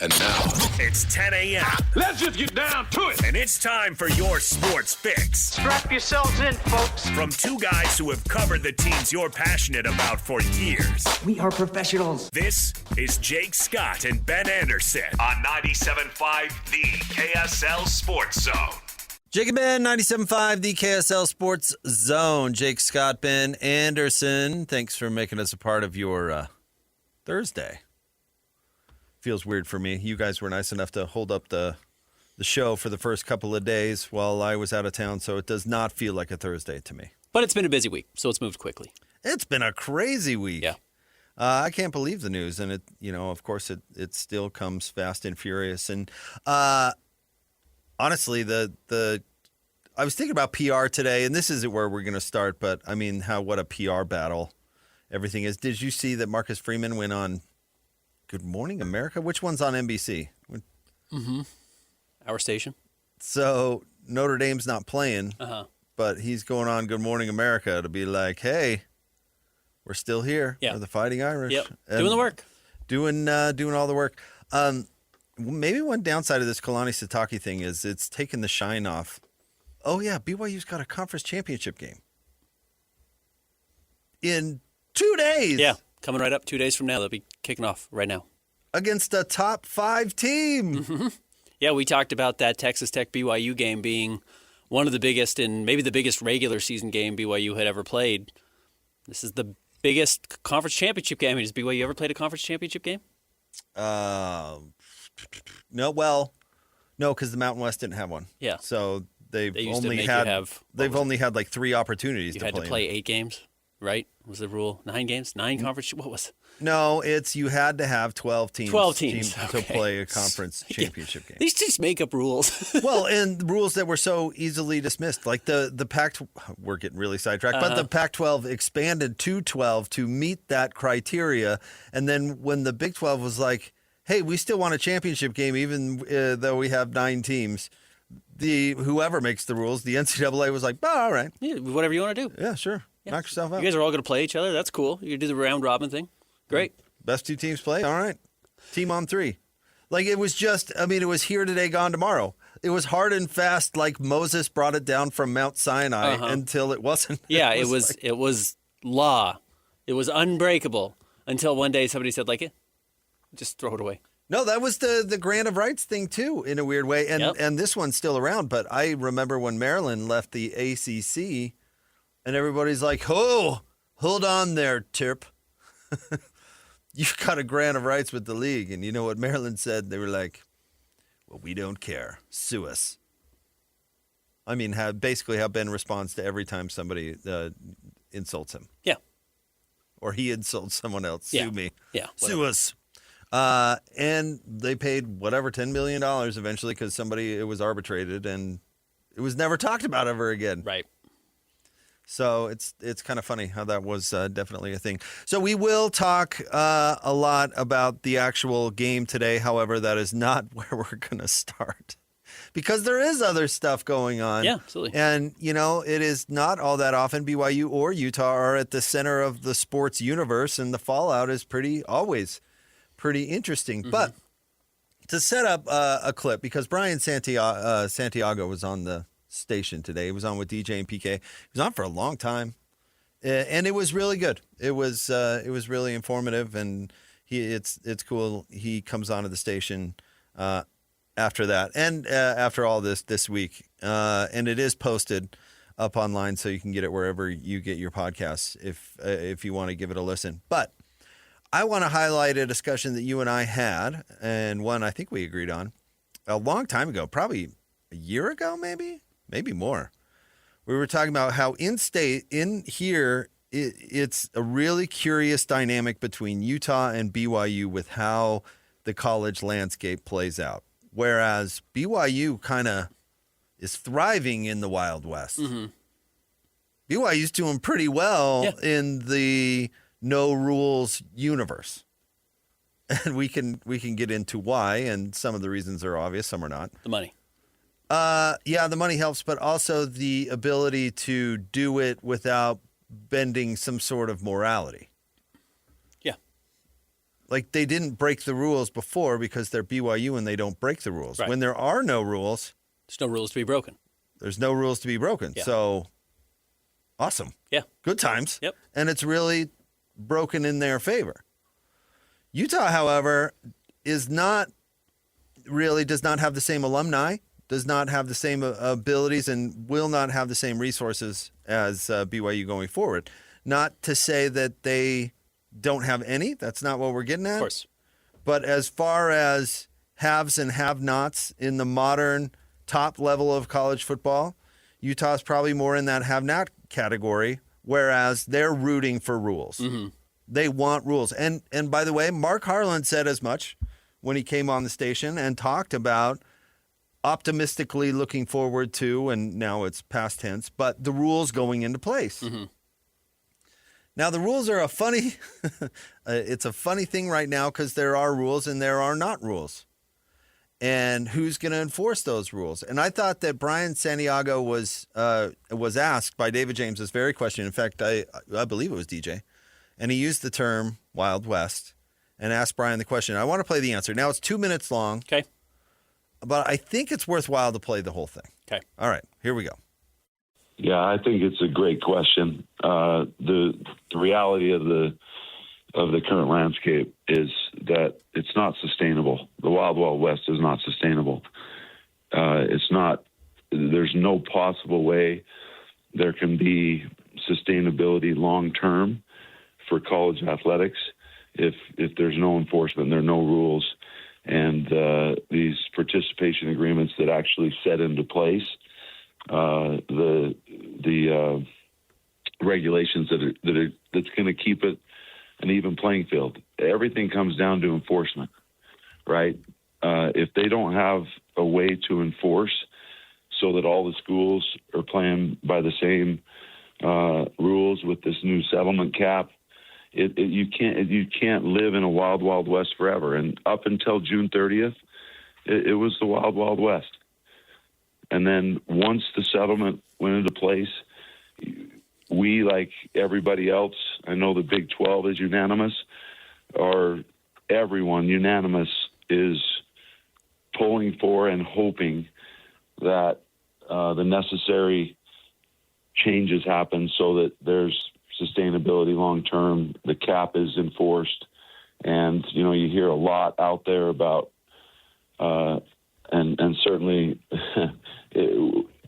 And now, it's 10 a.m. Let's just get down to it. And it's time for your sports fix. Strap yourselves in, folks. From two guys who have covered the teams you're passionate about for years. We are professionals. This is Jake Scott and Ben Anderson on 97.5 The KSL Sports Zone. Jake and Ben, 97.5 The KSL Sports Zone. Jake Scott, Ben Anderson. Thanks for making us a part of your Thursday. Feels weird for me. You guys were nice enough to hold up the show for the first couple of days while I was out of town, so it does not feel like a Thursday to me. But it's been a busy week, so it's moved quickly. It's been a crazy week. Yeah. I can't believe the news, and of course, it still comes fast and furious. And honestly, I was thinking about PR today, and this isn't where we're going to start, but I mean, what a PR battle everything is. Did you see that Marcus Freeman went on Good Morning America? Which one's on NBC? Mm-hmm. Our station. So Notre Dame's not playing, but he's going on Good Morning America to be like, hey, we're still here. Yeah. We're the Fighting Irish. Yep. Doing the work. Doing all the work. Maybe one downside of this Kalani Sitake thing is it's taken the shine off. Oh, yeah, BYU's got a conference championship game in 2 days. Yeah, coming right up 2 days from now. They'll be kicking off right now. Against a top 5 team. Mm-hmm. Yeah, we talked about that Texas Tech BYU game being one of the biggest and maybe the biggest regular season game BYU had ever played. This is the biggest conference championship game. Has BYU ever played a conference championship game? No, because the Mountain West didn't have one. Yeah. So they've only had like 3 opportunities to play. You had to play 8 games, right? Was the rule 9 games? 9 conference? What was it? No, you had to have 12 teams. 12 teams to play a conference championship game. These just make up rules. Well, and rules that were so easily dismissed, like the Pac. We're getting really sidetracked, but the Pac-12 expanded to 12 to meet that criteria, and then when the Big 12 was like, hey, we still want a championship game even though we have 9 teams. Whoever makes the rules, the NCAA was like, all right. Yeah, whatever you want to do. Yeah, sure. Yeah. Knock yourself out. You guys are all going to play each other. That's cool. You do the round robin thing. Great. Best 2 teams play. All right. Team on 3. Like it was it was here today, gone tomorrow. It was hard and fast like Moses brought it down from Mount Sinai until it wasn't. Yeah, it was law. It was unbreakable until one day somebody said, just throw it away. No, that was the grant of rights thing, too, in a weird way. And this one's still around. But I remember when Maryland left the ACC, and everybody's like, oh, hold on there, Terp. You've got a grant of rights with the league. And you know what Maryland said? They were like, well, we don't care. Sue us. I mean, how Ben responds to every time somebody insults him. Yeah. Or he insults someone else. Sue me. Yeah. Sue us. And they paid whatever, $10 million eventually because it was arbitrated and it was never talked about ever again. Right. So it's kind of funny how that was definitely a thing. So we will talk a lot about the actual game today. However, that is not where we're going to start because there is other stuff going on. Yeah, absolutely. And, it is not all that often BYU or Utah are at the center of the sports universe, and the fallout is always pretty interesting. Mm-hmm. But to set up a clip, because Brian Santiago was on the station today. He was on with DJ and PK. He was on for a long time, and it was really good. It was really informative, and it's cool. He comes onto the station after that, and after all this week, and it is posted up online, so you can get it wherever you get your podcasts if you want to give it a listen. But I want to highlight a discussion that you and I had, and one I think we agreed on a long time ago, probably a year ago, maybe more. We were talking about how in here, it's a really curious dynamic between Utah and BYU with how the college landscape plays out. Whereas BYU kind of is thriving in the Wild West. Mm-hmm. BYU's doing pretty well in the no rules universe. And we can get into why, and some of the reasons are obvious, some are not. The money. The money helps, but also the ability to do it without bending some sort of morality. Yeah. like they didn't break the rules before because they're BYU and they don't break the rules. Right. When there are no rules, There's no rules to be broken. there's no rules to be broken. Yeah. So awesome. Yeah. Good times. Yep. And it's really broken in their favor. Utah, however, does not have the same alumni, does not have the same abilities, and will not have the same resources as BYU going forward. Not to say that they don't have any. That's not what we're getting at. Of course. But as far as haves and have-nots in the modern top level of college football, Utah's probably more in that have-not category, whereas they're rooting for rules. Mm-hmm. They want rules. And by the way, Mark Harlan said as much when he came on the station and talked about optimistically looking forward to, and now it's past tense, but the rules going into place. Mm-hmm. Now, the rules are it's a funny thing right now because there are rules and there are not rules. And who's going to enforce those rules? And I thought that Brian Santiago was asked by David James this very question. In fact, I believe it was DJ. And he used the term Wild West and asked Brian the question. I want to play the answer. Now, it's 2 minutes long. Okay. But I think it's worthwhile to play the whole thing. Okay. All right, here we go. Yeah, I think it's a great question. The reality of the current landscape is that it's not sustainable. The Wild Wild West is not sustainable. It's not. There's no possible way there can be sustainability long term for college athletics if there's no enforcement, there are no rules, and these participation agreements that actually set into place the regulations that's going to keep it an even playing field. Everything comes down to enforcement, right? If they don't have a way to enforce so that all the schools are playing by the same rules with this new settlement cap, you can't live in a wild, wild west forever. And up until June 30th, it was the wild, wild west. And then once the settlement went into place, we, like everybody else, I know the Big 12 is unanimous, or everyone unanimous is pulling for and hoping that the necessary changes happen so that there's sustainability long term, the cap is enforced. And, you hear a lot out there about, and certainly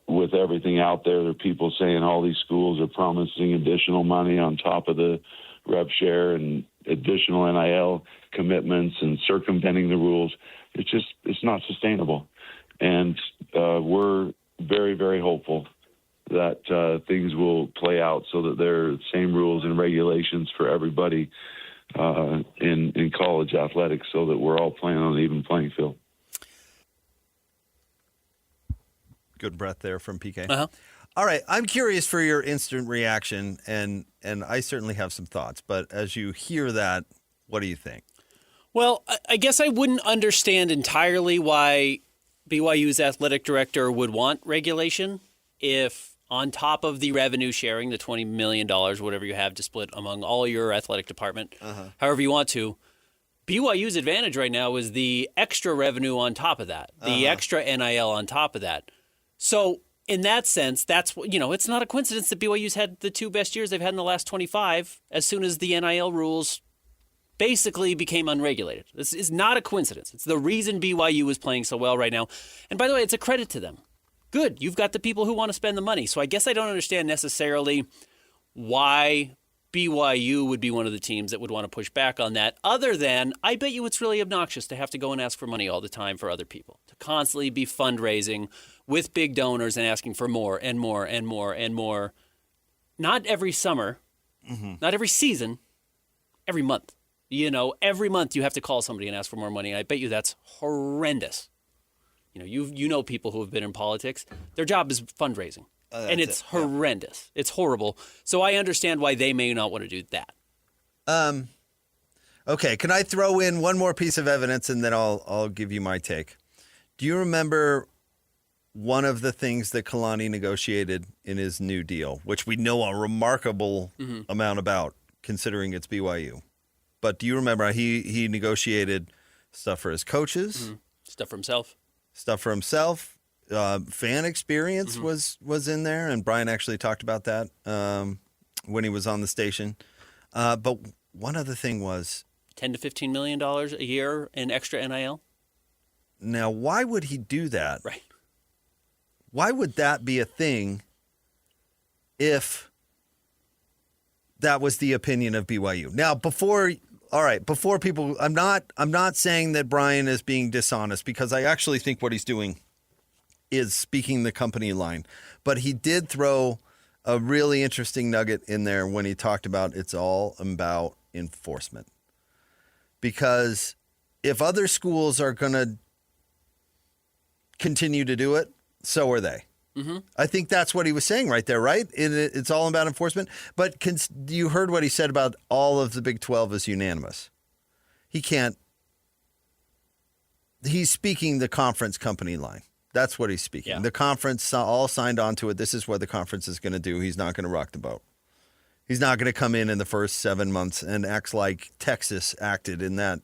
with everything out there, there are people saying all these schools are promising additional money on top of the rev share and additional NIL commitments and circumventing the rules. It's not sustainable. And we're very, very hopeful that things will play out so that there are the same rules and regulations for everybody in college athletics so that we're all playing on an even playing field. Good breath there from PK. Uh-huh. All right, I'm curious for your instant reaction, and I certainly have some thoughts, but as you hear that, what do you think? Well, I guess I wouldn't understand entirely why BYU's athletic director would want regulation if on top of the revenue sharing, the $20 million, whatever you have to split among all your athletic department, however you want to, BYU's advantage right now is the extra revenue on top of that, the extra NIL on top of that. So in that sense, that's, it's not a coincidence that BYU's had the two best years they've had in the last 25 as soon as the NIL rules basically became unregulated. This is not a coincidence. It's the reason BYU is playing so well right now. And by the way, it's a credit to them. Good. You've got the people who want to spend the money. So I guess I don't understand necessarily why BYU would be one of the teams that would want to push back on that, other than I bet you it's really obnoxious to have to go and ask for money all the time for other people, to constantly be fundraising with big donors and asking for more and more and more and more. Not every summer, not every season, every month. Every month you have to call somebody and ask for more money. I bet you that's horrendous. You know people who have been in politics. Their job is fundraising, and it's horrendous. It's horrible. So I understand why they may not want to do that. Okay, can I throw in one more piece of evidence, and then I'll give you my take. Do you remember one of the things that Kalani negotiated in his new deal, which we know a remarkable amount about, considering it's BYU? but do you remember he negotiated stuff for his coaches, Stuff for himself. Fan experience was in there, and Brian actually talked about that when he was on the station. But one other thing was $10 to $15 million a year in extra NIL. Now, why would he do that? Right. Why would that be a thing if that was the opinion of BYU? Now, before people, I'm not saying that Brian is being dishonest, because I actually think what he's doing is speaking the company line. But he did throw a really interesting nugget in there when he talked about it's all about enforcement. Because if other schools are going to continue to do it, so are they. Mm-hmm. I think that's what he was saying right there, right? It's all about enforcement. But you heard what he said about all of the Big 12 is unanimous. He's speaking the conference company line. That's what he's speaking. Yeah. The conference all signed on to it. This is what the conference is going to do. He's not going to rock the boat. He's not going to come in the first 7 months and act like Texas acted in that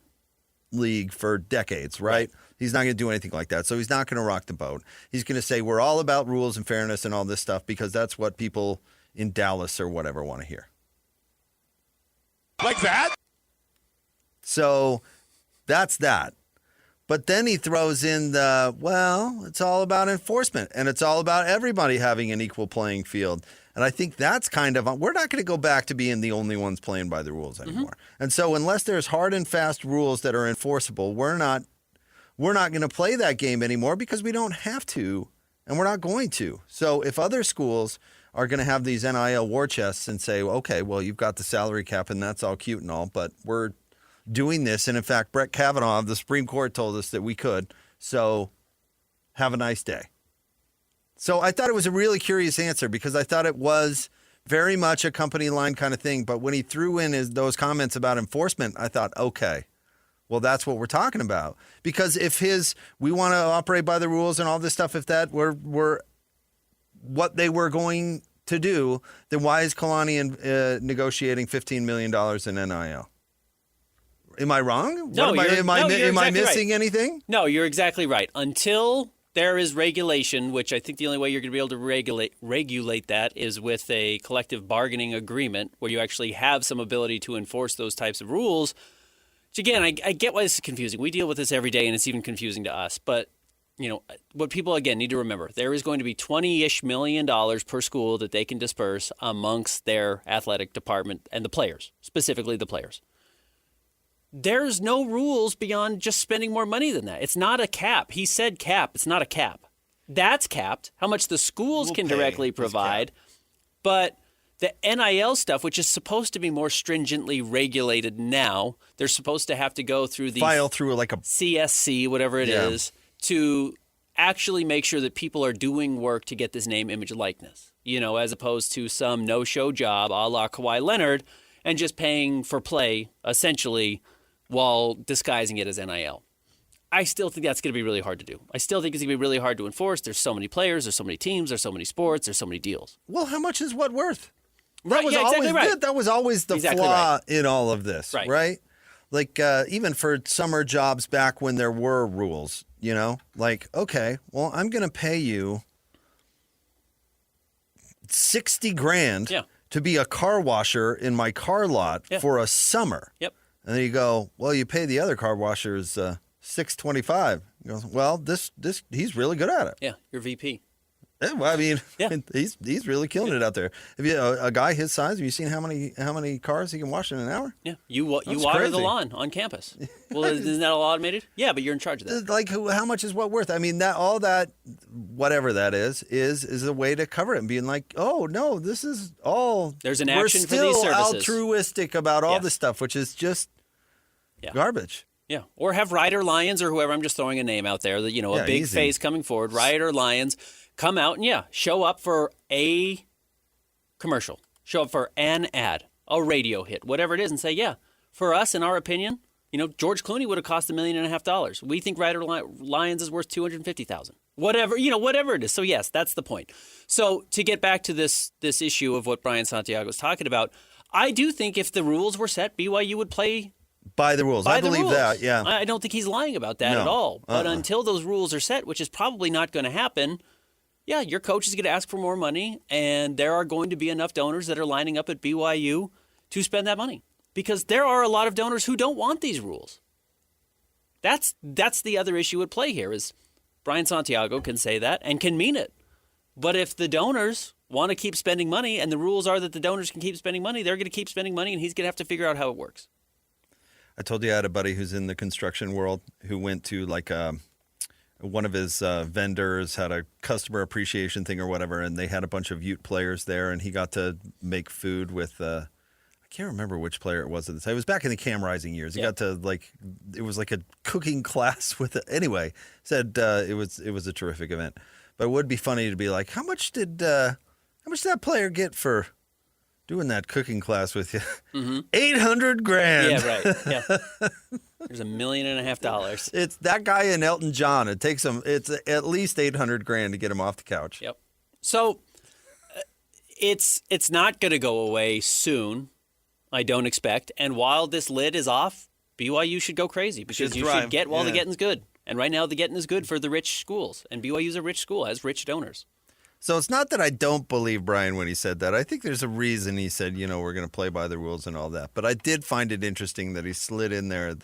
league for decades, right? He's not going to do anything like that. So he's not going to rock the boat. He's going to say we're all about rules and fairness and all this stuff because that's what people in Dallas or whatever want to hear. Like that? So that's that. But then he throws in it's all about enforcement, and it's all about everybody having an equal playing field. And I think that's we're not going to go back to being the only ones playing by the rules anymore. Mm-hmm. And so unless there's hard and fast rules that are enforceable, we're not going to play that game anymore because we don't have to, and we're not going to. So if other schools are going to have these NIL war chests and say, okay, well, you've got the salary cap and that's all cute and all, but we're doing this. And in fact, Brett Kavanaugh of the Supreme Court told us that we could. So have a nice day. So I thought it was a really curious answer because I thought it was very much a company line kind of thing. But when he threw in those comments about enforcement, I thought, okay, well, that's what we're talking about. Because if we want to operate by the rules and all this stuff, if that were what they were going to do, then why is Kalani negotiating $15 million in NIL? Am I wrong? No, am I exactly missing right. anything? No, you're exactly right. Until there is regulation, which I think the only way you're going to be able to regulate that is with a collective bargaining agreement where you actually have some ability to enforce those types of rules. Which again, I get why this is confusing. We deal with this every day, and it's even confusing to us. But what people again need to remember: there is going to be $20-ish million per school that they can disperse amongst their athletic department and the players, specifically the players. There's no rules beyond just spending more money than that. It's not a cap. He said cap. It's not a cap. That's capped. How much the schools can directly provide. But the NIL stuff, which is supposed to be more stringently regulated now, they're supposed to have to go through the file through like a CSC, whatever it is, to actually make sure that people are doing work to get this name, image, likeness. As opposed to some no-show job a la Kawhi Leonard and just paying for play, essentially, while disguising it as NIL. I still think that's going to be really hard to do. I still think it's going to be really hard to enforce. There's so many players, there's so many teams, there's so many sports, there's so many deals. Well, how much is what worth? That was always the flaw in all of this, right? Like even for summer jobs back when there were rules, like, okay, well, I'm going to pay you $60,000 to be a car washer in my car lot for a summer. Yep. And then you go, well, you pay the other car washers $625. He goes, well, this he's really good at it. Yeah, you're VP. Yeah, well, I mean, he's really killing it out there. Have you a guy his size? Have you seen how many cars he can wash in an hour? Yeah, you water the lawn on campus. Well, isn't that all automated? Yeah, but you're in charge of that. Like, how much is what worth? I mean, whatever that is a way to cover it and being like, oh no, this is all. There's an action for these services. We're still altruistic about all this stuff, which is just garbage. Yeah, or have Ryder Lyons or whoever. I'm just throwing a name out there. That a big face coming forward. Ryder Lyons. Come out and show up for a commercial, show up for an ad, a radio hit, whatever it is, and say, for us, in our opinion, George Clooney would have cost $1.5 million. We think Ryder Lyons is worth $250,000. Whatever, whatever it is. So yes, that's the point. So to get back to this issue of what Brian Santiago was talking about, I do think if the rules were set, BYU would play By the rules. By I the believe rules. that, yeah. I don't think he's lying about that No. at all. But until those rules are set, which is probably not going to happen, yeah, your coach is going to ask for more money, and there are going to be enough donors that are lining up at BYU to spend that money. Because there are a lot of donors who don't want these rules. That's the other issue at play here is Brian Santiago can say that and can mean it. But if the donors want to keep spending money and the rules are that the donors can keep spending money, they're going to keep spending money, and he's going to have to figure out how it works. I told you I had a buddy who's in the construction world who went to one of his vendors had a customer appreciation thing or whatever, and they had a bunch of Ute players there, and he got to make food with I can't remember which player it was at the time. It was back in the Cam Rising years. He got to it was like a cooking class with it. Anyway, said it was a terrific event. But it would be funny to be like, how much did that player get for doing that cooking class with you? Mm-hmm. $800,000. Yeah, right. Yeah. There's $1.5 million. It's that guy and Elton John. It takes him. It's at least $800,000 to get him off the couch. Yep. So it's not going to go away soon. I don't expect. And while this lid is off, BYU should go crazy because you should get while the getting's good. And right now the getting is good for the rich schools. And BYU's a rich school, has rich donors. So it's not that I don't believe Brian when he said that. I think there's a reason he said, we're going to play by the rules and all that. But I did find it interesting that he slid in there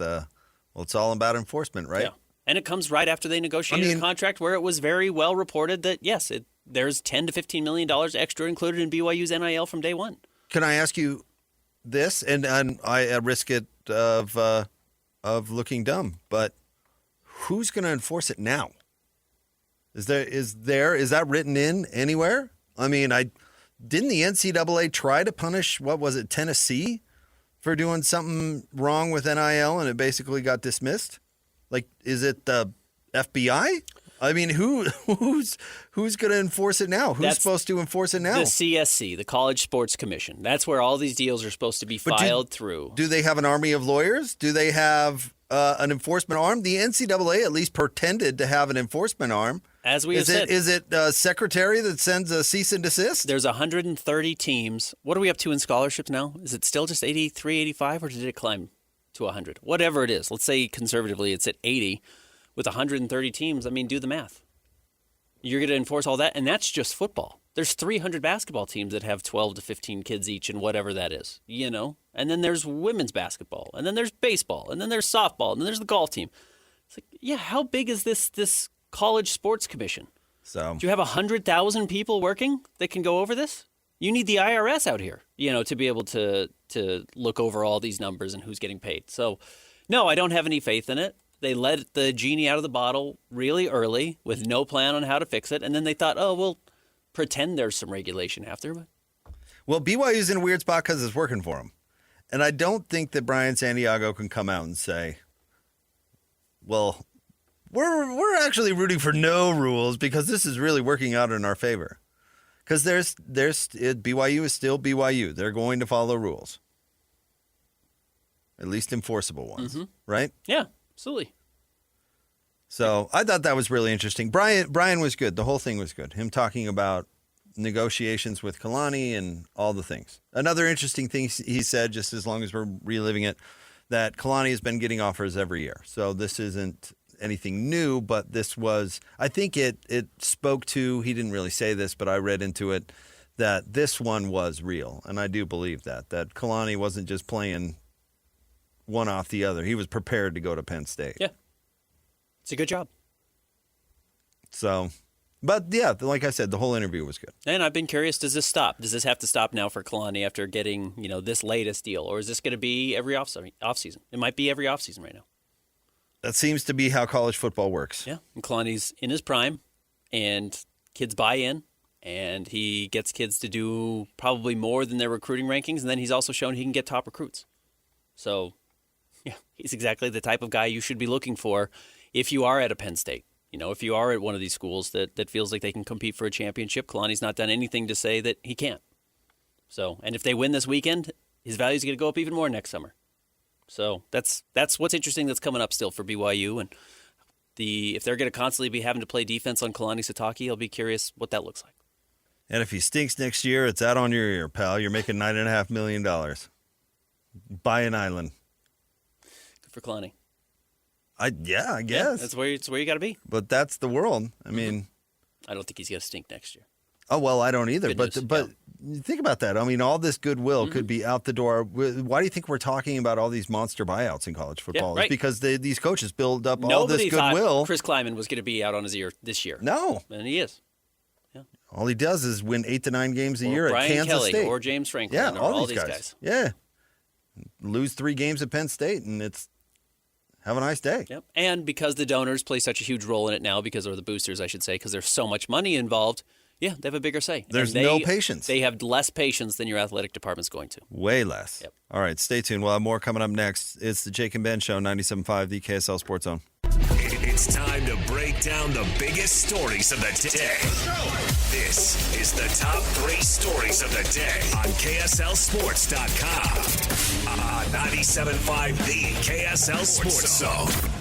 it's all about enforcement, right? Yeah. And it comes right after they negotiated a contract where it was very well reported that, yes, there's $10 to $15 million extra included in BYU's NIL from day one. Can I ask you this? And I risk it of looking dumb, but who's going to enforce it now? Is that written in anywhere? I mean, didn't the NCAA try to punish, Tennessee for doing something wrong with NIL and it basically got dismissed? Like, is it the FBI? I mean, who's going to enforce it now? Who's supposed to enforce it now? The CSC, the College Sports Commission. That's where all these deals are supposed to be filed through. Do they have an army of lawyers? Do they have an enforcement arm? The NCAA at least pretended to have an enforcement arm. As we have said. Is it a secretary that sends a cease and desist? There's 130 teams. What are we up to in scholarships now? Is it still just 83, 85, or did it climb to 100? Whatever it is. Let's say conservatively it's at 80. With 130 teams, I mean, do the math. You're going to enforce all that, and that's just football. There's 300 basketball teams that have 12 to 15 kids each and whatever that is, And then there's women's basketball, and then there's baseball, and then there's softball, and then there's the golf team. It's like, yeah, how big is this college sports commission? So, do you have 100,000 people working that can go over this? You need the IRS out here, to be able to look over all these numbers and who's getting paid. So, no, I don't have any faith in it. They let the genie out of the bottle really early with no plan on how to fix it. And then they thought, we'll pretend there's some regulation after. Well, BYU's in a weird spot because it's working for them. And I don't think that Brian Santiago can come out and say, well, we're actually rooting for no rules because this is really working out in our favor. Because BYU is still BYU. They're going to follow rules. At least enforceable ones, right? Yeah. Absolutely. So I thought that was really interesting. Brian was good. The whole thing was good. Him talking about negotiations with Kalani and all the things. Another interesting thing he said, just as long as we're reliving it, that Kalani has been getting offers every year. So this isn't anything new, but this was, I think it spoke to, he didn't really say this, but I read into it, that this one was real. And I do believe that Kalani wasn't just playing one off the other. He was prepared to go to Penn State. Yeah. It's a good job. So, but yeah, like I said, the whole interview was good. And I've been curious, does this stop? Does this have to stop now for Kalani after getting, this latest deal? Or is this going to be every offseason? It might be every offseason right now. That seems to be how college football works. Yeah. And Kalani's in his prime, and kids buy in, and he gets kids to do probably more than their recruiting rankings, and then he's also shown he can get top recruits. So, yeah, he's exactly the type of guy you should be looking for if you are at a Penn State. If you are at one of these schools that feels like they can compete for a championship, Kalani's not done anything to say that he can't. So, and if they win this weekend, his value is going to go up even more next summer. So that's what's interesting that's coming up still for BYU. And if they're going to constantly be having to play defense on Kalani Sitake, I'll be curious what that looks like. And if he stinks next year, it's out on your ear, pal. You're making $9.5 million. Buy an island. for Kalani. I guess. Yeah, it's where you got to be. But that's the world. I mean, I don't think he's going to stink next year. Oh, well, I don't either. Good But think about that. I mean, all this goodwill could be out the door. Why do you think we're talking about all these monster buyouts in college football? Yeah, right. It's because these coaches build up all Nobody this goodwill. thought Chris Kleiman was going to be out on his ear this year. No. And he is. All he does is win 8 to 9 games a year Brian at Kansas Kelly State. or James Franklin. Yeah, or all these these guys. Yeah. Lose 3 games at Penn State, and it's have a nice day. Yep. And because the donors play such a huge role in it now, or the boosters, I should say, because there's so much money involved, they have a bigger say. There's no patience. They have less patience than your athletic department's going to. Way less. Yep. All right, stay tuned. We'll have more coming up next. It's the Jake and Ben Show, 97.5, the KSL Sports Zone. It's time to break down the biggest stories of the day. This is the top 3 stories of the day on KSLSports.com. 97.5, the KSL Sports Zone.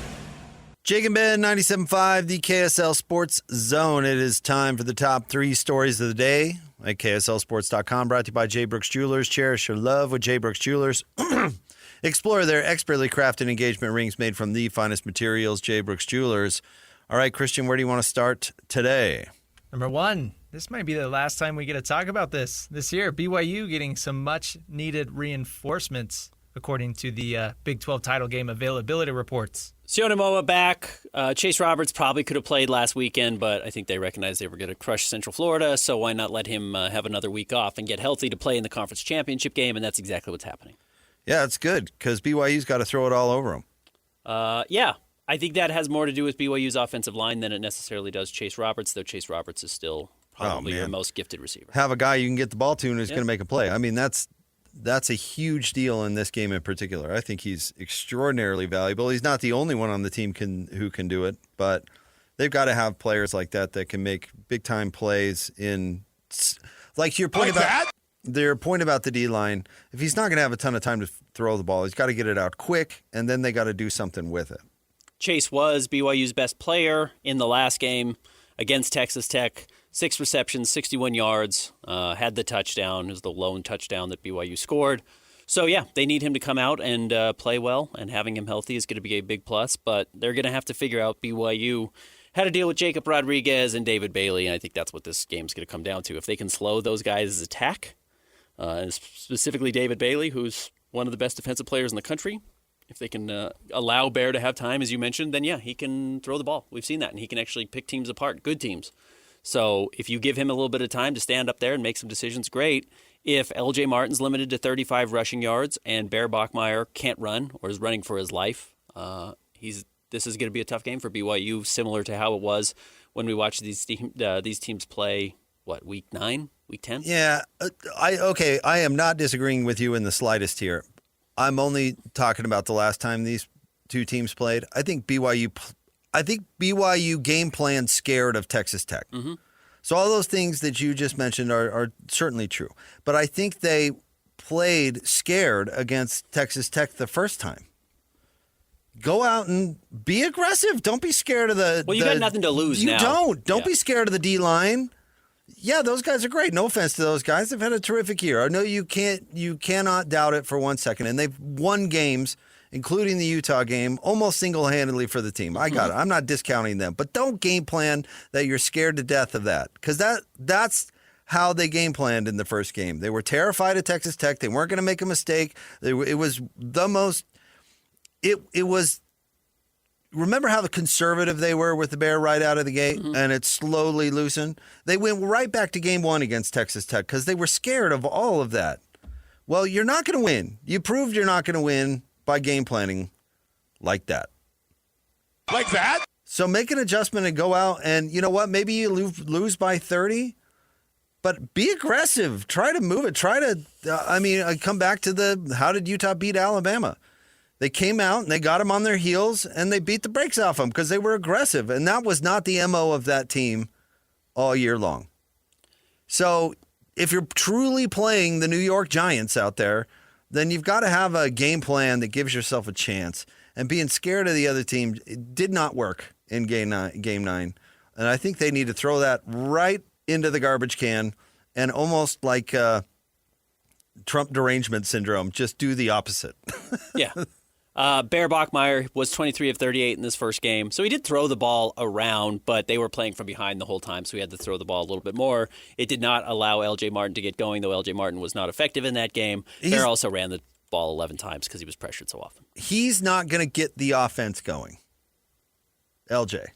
Jake and Ben, 97.5, the KSL Sports Zone. It is time for the top 3 stories of the day at KSLSports.com, brought to you by J. Brooks Jewelers. Cherish your love with J. Brooks Jewelers. Explore their expertly crafted engagement rings made from the finest materials, J. Brooks Jewelers. All right, Christian, where do you want to start today? Number 1, this might be the last time we get to talk about this year. BYU getting some much-needed reinforcements, according to the Big 12 title game availability reports. Sione Moa back. Chase Roberts probably could have played last weekend, but I think they recognized they were going to crush Central Florida, so why not let him have another week off and get healthy to play in the conference championship game, and that's exactly what's happening. Yeah, it's good because BYU's got to throw it all over them. Yeah, I think that has more to do with BYU's offensive line than it necessarily does Chase Roberts, though Chase Roberts is still probably your most gifted receiver. Have a guy you can get the ball to and who's going to make a play. I mean, that's a huge deal in this game in particular. I think he's extraordinarily valuable. He's not the only one on the team who can do it, but they've got to have players like that can make big-time plays in – like your point their point about the D-line, if he's not going to have a ton of time to throw the ball, he's got to get it out quick, and then they got to do something with it. Chase was BYU's best player in the last game against Texas Tech. 6 receptions, 61 yards, had the touchdown. It was the lone touchdown that BYU scored. So, yeah, they need him to come out and play well, and having him healthy is going to be a big plus. But they're going to have to figure out BYU how to deal with Jacob Rodriguez and David Bailey, and I think that's what this game's going to come down to. If they can slow those guys' attack, and specifically David Bailey, who's one of the best defensive players in the country, if they can allow Bear to have time, as you mentioned, then, yeah, he can throw the ball. We've seen that, and he can actually pick teams apart, good teams. So if you give him a little bit of time to stand up there and make some decisions, great. If L.J. Martin's limited to 35 rushing yards and Bear Bachmeier can't run or is running for his life, this is going to be a tough game for BYU, similar to how it was when we watched these teams play, week 9, week 10? Yeah, I am not disagreeing with you in the slightest here. I'm only talking about the last time these two teams played. I think BYU game plan scared of Texas Tech. Mm-hmm. So all those things that you just mentioned are certainly true. But I think they played scared against Texas Tech the first time. Go out and be aggressive. Don't be scared of the... Well, you got nothing to lose now. You don't be scared of the D-line. Yeah, those guys are great. No offense to those guys. They've had a terrific year. I know you cannot doubt it for 1 second. And they've won games, including the Utah game, almost single-handedly for the team. I got it. I'm not discounting them. But don't game plan that you're scared to death of that. Because that's how they game planned in the first game. They were terrified of Texas Tech. They weren't going to make a mistake. It was the most... It was... Remember how conservative they were with the Bear right out of the gate, and it slowly loosened? They went right back to game 1 against Texas Tech because they were scared of all of that. Well, you're not going to win. You proved you're not going to win by game planning like that. Like that? So make an adjustment and go out, and you know what? Maybe you lose by 30, but be aggressive. Try to move it. Come back to how did Utah beat Alabama? They came out and they got them on their heels and they beat the brakes off them because they were aggressive. And that was not the MO of that team all year long. So if you're truly playing the New York Giants out there, then you've got to have a game plan that gives yourself a chance. And being scared of the other team did not work in game 9. And I think they need to throw that right into the garbage can and almost like Trump derangement syndrome, just do the opposite. Yeah. Bear Bachmeier was 23 of 38 in this first game. So he did throw the ball around, but they were playing from behind the whole time, so he had to throw the ball a little bit more. It did not allow L.J. Martin to get going, though L.J. Martin was not effective in that game. Bear also ran the ball 11 times because he was pressured so often. He's not going to get the offense going, LJ.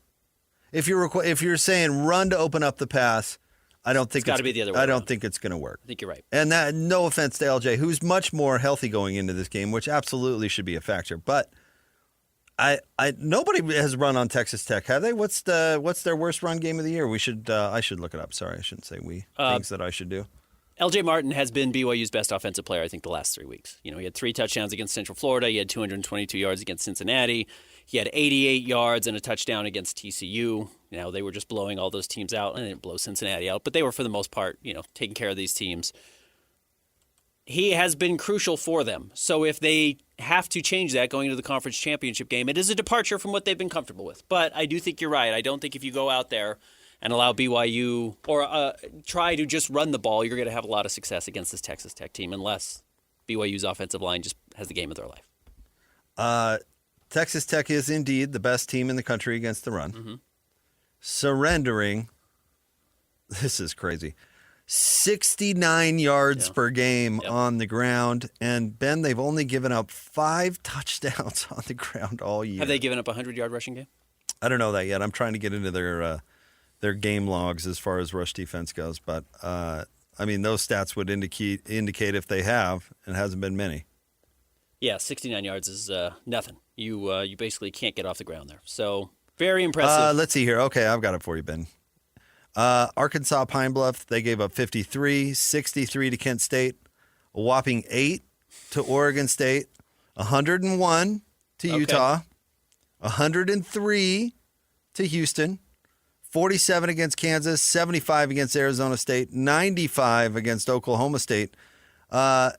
If you're saying run to open up the pass, I don't think it's got to be the other way. I don't think it's going to work. I think you're right. And that, no offense to LJ, who's much more healthy going into this game, which absolutely should be a factor. But nobody has run on Texas Tech, have they? What's their worst run game of the year? I should look it up. Sorry, I shouldn't say we. Things that I should do. L.J. Martin has been BYU's best offensive player, I think, the last 3 weeks. He had 3 touchdowns against Central Florida. He had 222 yards against Cincinnati. He had 88 yards and a touchdown against TCU. They were just blowing all those teams out. And they didn't blow Cincinnati out, but they were, for the most part, taking care of these teams. He has been crucial for them. So if they have to change that going into the conference championship game, it is a departure from what they've been comfortable with. But I do think you're right. I don't think if you go out there and allow BYU or try to just run the ball, you're going to have a lot of success against this Texas Tech team unless BYU's offensive line just has the game of their life. Texas Tech is indeed the best team in the country against the run. Mm-hmm. Surrendering, this is crazy, 69 yards per game on the ground. And, Ben, they've only given up 5 touchdowns on the ground all year. Have they given up a 100-yard rushing game? I don't know that yet. I'm trying to get into their game logs as far as rush defense goes. But, those stats would indicate if they have, and it hasn't been many. Yeah, 69 yards is nothing. You basically can't get off the ground there. So, very impressive. Let's see here. Okay, I've got it for you, Ben. Arkansas Pine Bluff, they gave up 53, 63 to Kent State, a whopping 8 to Oregon State, 101 to Utah, 103 to Houston, 47 against Kansas, 75 against Arizona State, 95 against Oklahoma State.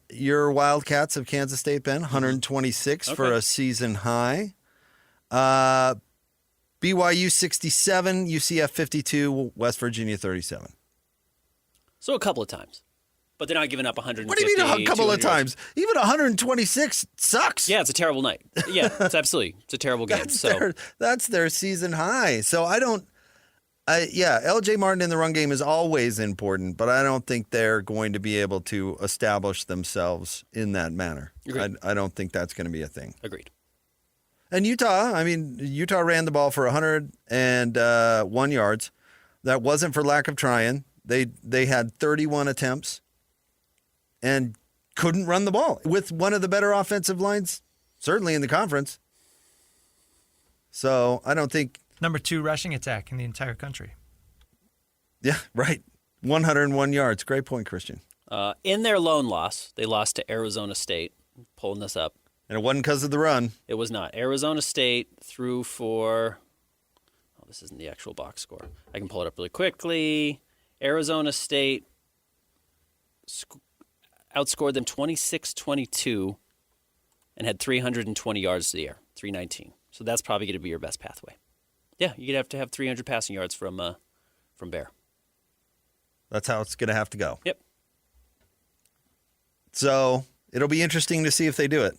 Your Wildcats of Kansas State, Ben, 126 for a season high. BYU 67, UCF 52, West Virginia 37. So a couple of times. But they're not giving up 150. What do you mean a couple of times? Even 126 sucks. Yeah, it's a terrible night. Yeah, it's a terrible game. That's their season high. So LJ Martin in the run game is always important, but I don't think they're going to be able to establish themselves in that manner. I don't think that's going to be a thing. Agreed. And Utah ran the ball for 101 yards. That wasn't for lack of trying. They had 31 attempts and couldn't run the ball with one of the better offensive lines, certainly in the conference. So I don't think... Number 2 rushing attack in the entire country. Yeah, right. 101 yards. Great point, Christian. In their lone loss, they lost to Arizona State. I'm pulling this up. And it wasn't because of the run. It was not. Arizona State threw for... Oh, this isn't the actual box score. I can pull it up really quickly. Arizona State outscored them 26-22 and had 320 yards to the air, 319. So that's probably going to be your best pathway. Yeah, you'd have to have 300 passing yards from Bear. That's how it's going to have to go. Yep. So it'll be interesting to see if they do it.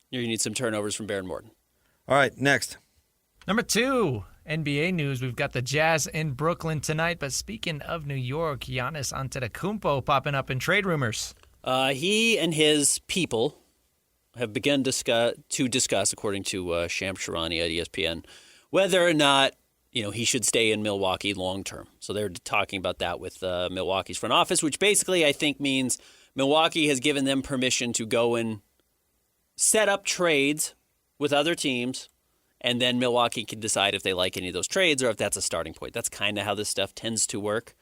You need some turnovers from Bear and Morton. All right, next. Number 2, NBA news. We've got the Jazz in Brooklyn tonight. But speaking of New York, Giannis Antetokounmpo popping up in trade rumors. He and his people have begun to discuss, according to Shams Charania at ESPN, whether or not he should stay in Milwaukee long term. So they're talking about that with Milwaukee's front office, which basically I think means Milwaukee has given them permission to go and set up trades with other teams, and then Milwaukee can decide if they like any of those trades or if that's a starting point. That's kind of how this stuff tends to work.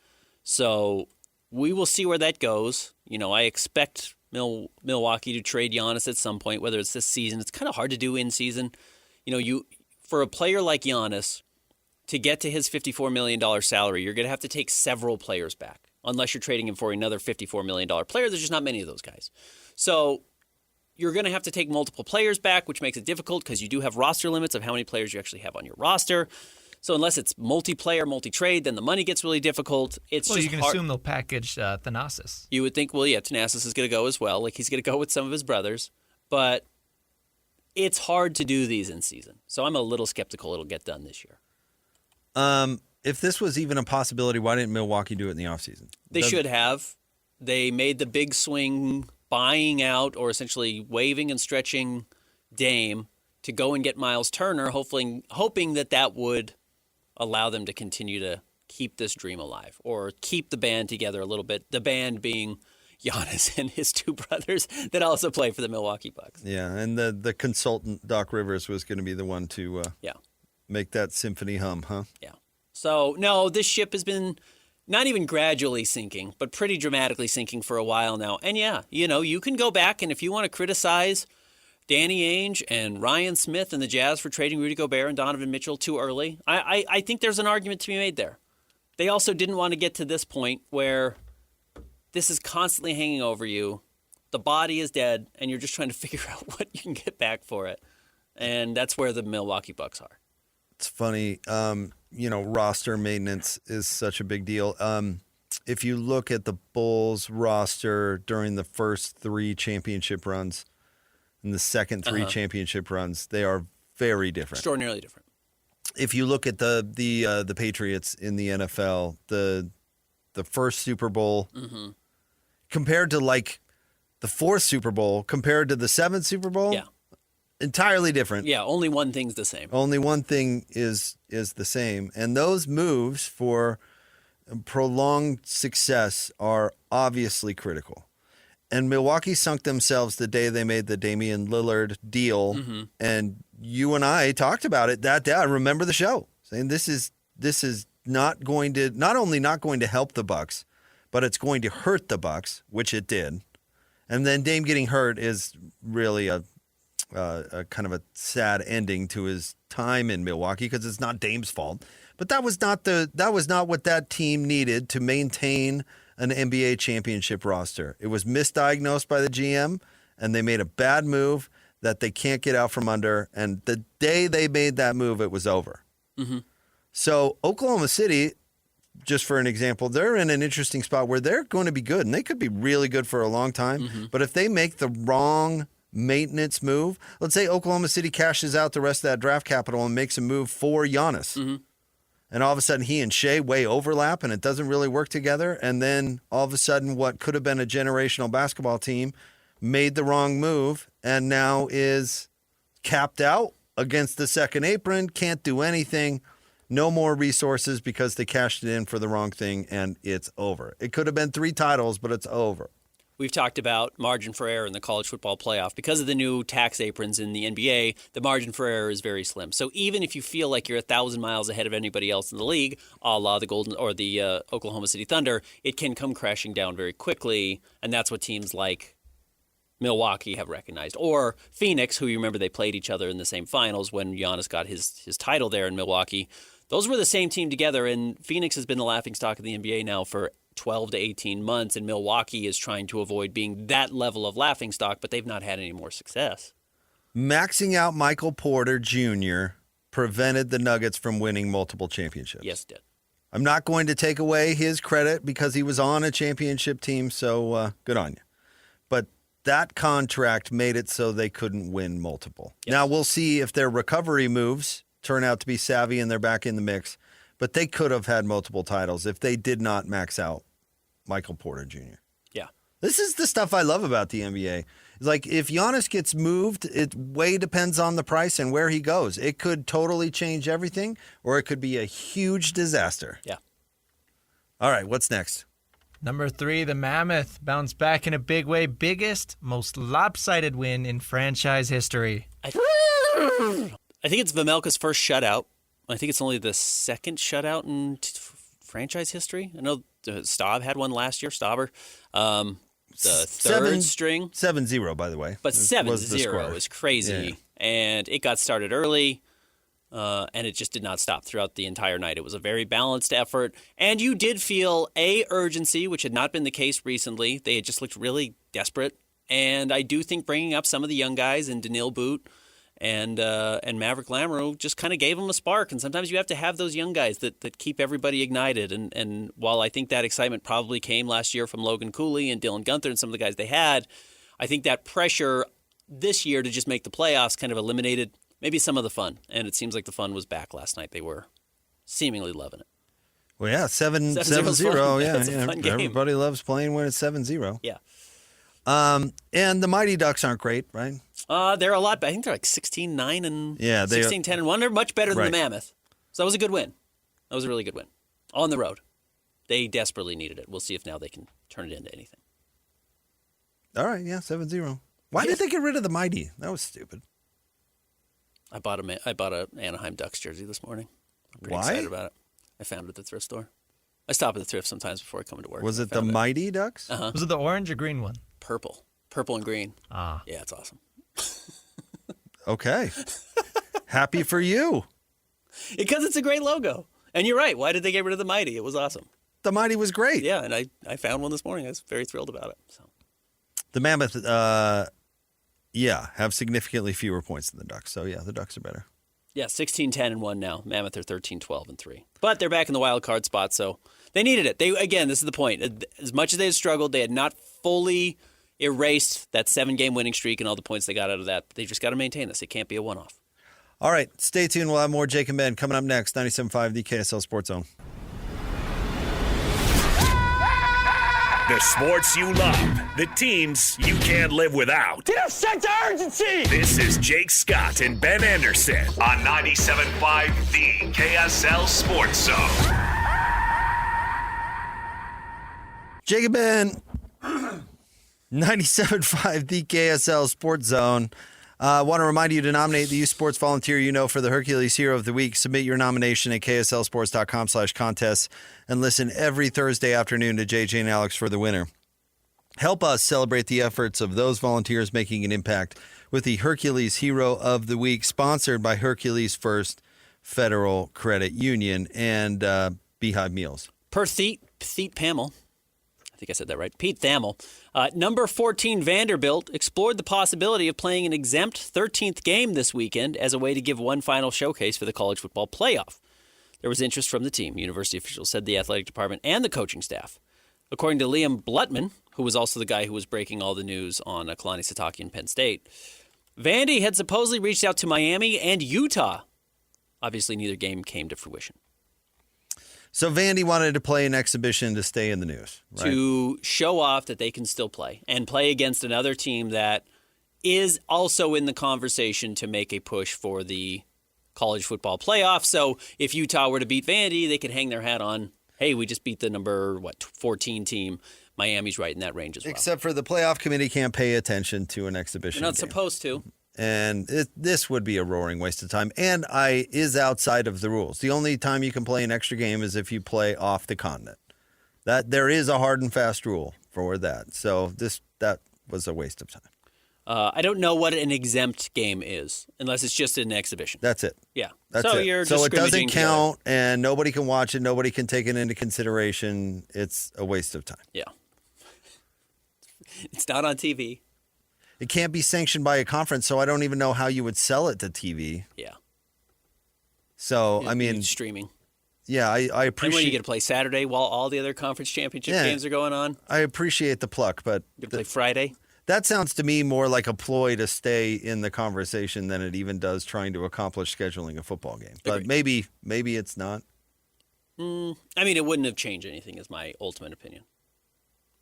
So we will see where that goes. I expect Milwaukee to trade Giannis at some point, whether it's this season. It's kind of hard to do in season. For a player like Giannis to get to his $54 million salary, you're going to have to take several players back, unless you're trading him for another $54 million player. There's just not many of those guys. So you're going to have to take multiple players back, which makes it difficult because you do have roster limits of how many players you actually have on your roster. So unless it's multiplayer, multi-trade, then the money gets really difficult. It's just you can assume they'll package Thanasis. You would think, Thanasis is going to go as well. Like, he's going to go with some of his brothers. But it's hard to do these in season. So I'm a little skeptical it'll get done this year. If this was even a possibility, why didn't Milwaukee do it in the offseason? They should have. They made the big swing buying out or essentially waiving and stretching Dame to go and get Miles Turner, hoping that would allow them to continue to keep this dream alive or keep the band together a little bit. The band being Giannis and his two brothers that also play for the Milwaukee Bucks. Yeah, and the consultant, Doc Rivers, was going to be the one to make that symphony hum, huh? Yeah. So, no, this ship has been not even gradually sinking, but pretty dramatically sinking for a while now. And yeah, you can go back and if you want to criticize Danny Ainge and Ryan Smith and the Jazz for trading Rudy Gobert and Donovan Mitchell too early, I think there's an argument to be made there. They also didn't want to get to this point where this is constantly hanging over you. The body is dead, and you're just trying to figure out what you can get back for it. And that's where the Milwaukee Bucks are. It's funny. Roster maintenance is such a big deal. If you look at the Bulls roster during the first 3 championship runs and the second 3 championship runs, they are very different. Extraordinarily different. If you look at the Patriots in the NFL, the first Super Bowl compared to like the 4th Super Bowl compared to the 7th Super Bowl, entirely different. Yeah, only one thing's the same. Only one thing is the same. And those moves for prolonged success are obviously critical. And Milwaukee sunk themselves the day they made the Damian Lillard deal. And you and I talked about it that day. I remember the show saying this is not only not going to help the Bucks, but it's going to hurt the Bucks, which it did. And then Dame getting hurt is really a kind of a sad ending to his time in Milwaukee because it's not Dame's fault. But that was not what that team needed to maintain an NBA championship roster. It was misdiagnosed by the GM, and they made a bad move that they can't get out from under. And the day they made that move, it was over. So Oklahoma City, just for an example, they're in an interesting spot where they're going to be good, and they could be really good for a long time. But if they make the wrong maintenance move, let's say Oklahoma City cashes out the rest of that draft capital and makes a move for Giannis. And all of a sudden he and Shea way overlap and it doesn't really work together. And then all of a sudden what could have been a generational basketball team made the wrong move and now is capped out against the second apron, can't do anything, no more resources because they cashed it in for the wrong thing, and it's over. It could have been 3 titles, but it's over. We've talked about margin for error in the college football playoff. Because of the new tax aprons in the NBA, the margin for error is very slim. So even if you feel like you're 1,000 miles ahead of anybody else in the league, a la the Oklahoma City Thunder, it can come crashing down very quickly, and that's what teams like Milwaukee have recognized. Or Phoenix, who you remember they played each other in the same finals when Giannis got his title there in Milwaukee. Those were the same team together, and Phoenix has been the laughingstock of the NBA now for 12 to 18 months, and Milwaukee is trying to avoid being that level of laughingstock, but they've not had any more success. Maxing out Michael Porter Jr. prevented the Nuggets from winning multiple championships. Yes, it did. I'm not going to take away his credit because he was on a championship team, so good on you. But that contract made it so they couldn't win multiple. Yes. Now, we'll see if their recovery moves turn out to be savvy and they're back in the mix. But they could have had multiple titles if they did not max out Michael Porter Jr. Yeah. This is the stuff I love about the NBA. It's like if Giannis gets moved, it way depends on the price and where he goes. It could totally change everything, or it could be a huge disaster. Yeah. All right, what's next? Number 3, the Mammoth bounced back in a big way. Biggest, most lopsided win in franchise history. I think it's Vemelka's first shutout. I think it's only the second shutout in franchise history. I know Staub had one last year, Stauber. The third string. 7-0, by the way. But 7-0 is crazy. Yeah. And it got started early, and it just did not stop throughout the entire night. It was a very balanced effort. And you did feel, urgency, which had not been the case recently. They had just looked really desperate. And I do think bringing up some of the young guys in Daniil Boot and Maverick Lamoureux just kind of gave them a spark. And sometimes you have to have those young guys that keep everybody ignited. And while I think that excitement probably came last year from Logan Cooley and Dylan Gunther and some of the guys they had, I think that pressure this year to just make the playoffs kind of eliminated maybe some of the fun. And it seems like the fun was back last night. They were seemingly loving it. Well, yeah, 7-0. Yeah, It's a fun game. Everybody loves playing when it's 7-0. Yeah. And the Mighty Ducks aren't great, right? They're a lot. I think they're like 16-9 and 16-10-1. They're much better than the Mammoth. So that was a good win. That was a really good win. On the road. They desperately needed it. We'll see if now they can turn it into anything. All right, yeah, 7-0. Why did they get rid of the Mighty? That was stupid. I bought a Anaheim Ducks jersey this morning. I'm pretty excited about it. I found it at the thrift store. I stop at the thrift sometimes before I come into work. Was it the Mighty Ducks? Uh-huh. Was it the orange or green one? Purple and green. Ah. Yeah, it's awesome. Okay. Happy for you. Because it's a great logo. And you're right. Why did they get rid of the Mighty? It was awesome. The Mighty was great. Yeah, and I found one this morning. I was very thrilled about it. So. The Mammoth, have significantly fewer points than the Ducks. So, yeah, the Ducks are better. Yeah, 16-10-1 now. Mammoth are 13-12-3. But they're back in the wild card spot, so they needed it. Again, this is the point. As much as they had struggled, they had not fully erased that 7-game winning streak and all the points they got out of that. They just got to maintain this. It can't be a one-off. All right, stay tuned. We'll have more Jake and Ben coming up next. 97.5, the KSL Sports Zone. The sports you love, the teams you can't live without. Get a sense of urgency! This is Jake Scott and Ben Anderson on 97.5, the KSL Sports Zone. Jake and Ben, 97.5, the KSL Sports Zone. I want to remind you to nominate the youth sports volunteer you know for the Hercules Hero of the Week. Submit your nomination at kslsports.com/contests and listen every Thursday afternoon to JJ and Alex for the winner. Help us celebrate the efforts of those volunteers making an impact with the Hercules Hero of the Week, sponsored by Hercules First Federal Credit Union and Beehive Meals. Per Pete Thamel, I think I said that right, Pete Thamel, number 14 Vanderbilt explored the possibility of playing an exempt 13th game this weekend as a way to give one final showcase for the College Football Playoff. There was interest from the team, university officials said, the athletic department, and the coaching staff. According to Liam Blutman, who was also the guy who was breaking all the news on Kalani Sitake in Penn State, Vandy had supposedly reached out to Miami and Utah. Obviously, neither game came to fruition. So Vandy wanted to play an exhibition to stay in the news, right? To show off that they can still play and play against another team that is also in the conversation to make a push for the College Football Playoff. So if Utah were to beat Vandy, they could hang their hat on, hey, we just beat the number 14 team. Miami's right in that range as well. Except for the playoff committee can't pay attention to an exhibition. They're not game. supposed to. And this would be a roaring waste of time. And is outside of the rules. The only time you can play an extra game is if you play off the continent. That there is a hard and fast rule for that. So that was a waste of time. I don't know what an exempt game is, unless it's just an exhibition. That's it. Yeah. That's so it. You're so it doesn't together. count, and nobody can watch it. Nobody can take it into consideration. It's a waste of time. Yeah. It's not on TV. It can't be sanctioned by a conference, so I don't even know how you would sell it to TV. Yeah. So, I mean, streaming. Yeah, I appreciate. And when you get to play Saturday while all the other conference championship games are going on. I appreciate the pluck, but you play Friday. That sounds to me more like a ploy to stay in the conversation than it even does trying to accomplish scheduling a football game. But maybe it's not. I mean, it wouldn't have changed anything, is my ultimate opinion.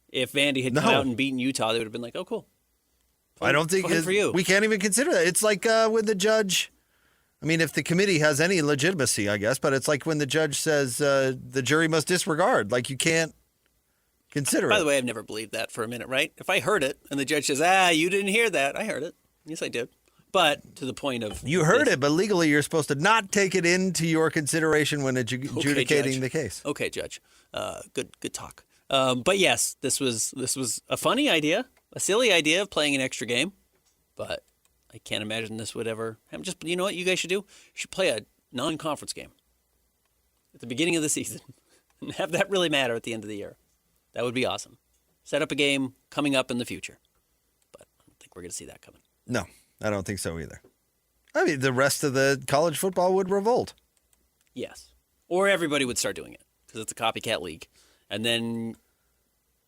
If Vandy had come out and beaten Utah, they would have been like, "Oh, cool." I don't think for you. We can't even consider that. It's like when the judge. I mean, if the committee has any legitimacy, I guess, but it's like when the judge says the jury must disregard. Like you can't consider it. By the way, I've never believed that for a minute, right? If I heard it and the judge says, you didn't hear that, I heard it. Yes, I did. But to the point of you heard it, but legally you're supposed to not take it into your consideration when adjudicating the case. Okay, Judge. Good talk. But yes, this was a funny idea, a silly idea of playing an extra game, but I can't imagine this would ever happen. Just, you know what you guys should do? You should play a non-conference game at the beginning of the season and have that really matter at the end of the year. That would be awesome. Set up a game coming up in the future, but I don't think we're going to see that coming. No, I don't think so either. I mean, the rest of the college football would revolt. Yes. Or everybody would start doing it because it's a copycat league. And then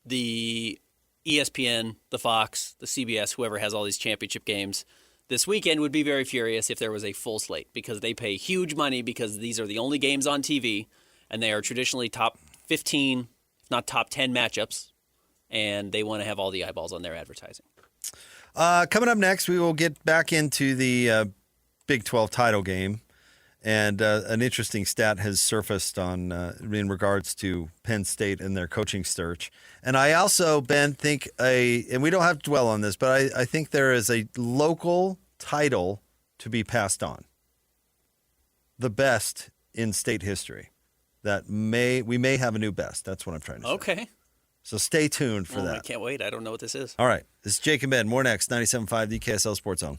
the ESPN, the Fox, the CBS, whoever has all these championship games this weekend would be very furious if there was a full slate because they pay huge money because these are the only games on TV and they are traditionally top 15, if not top 10 matchups, and they want to have all the eyeballs on their advertising. Coming up next, we will get back into the Big 12 title game, and an interesting stat has surfaced on in regards to Penn State and their coaching search. And I also, Ben, think and we don't have to dwell on this, but I think there is a local title to be passed on. The best in state history. We may have a new best. That's what I'm trying to say. Okay. So stay tuned for that. I can't wait. I don't know what this is. All right. This is Jake and Ben. More next. 97.5 DKSL Sports Zone.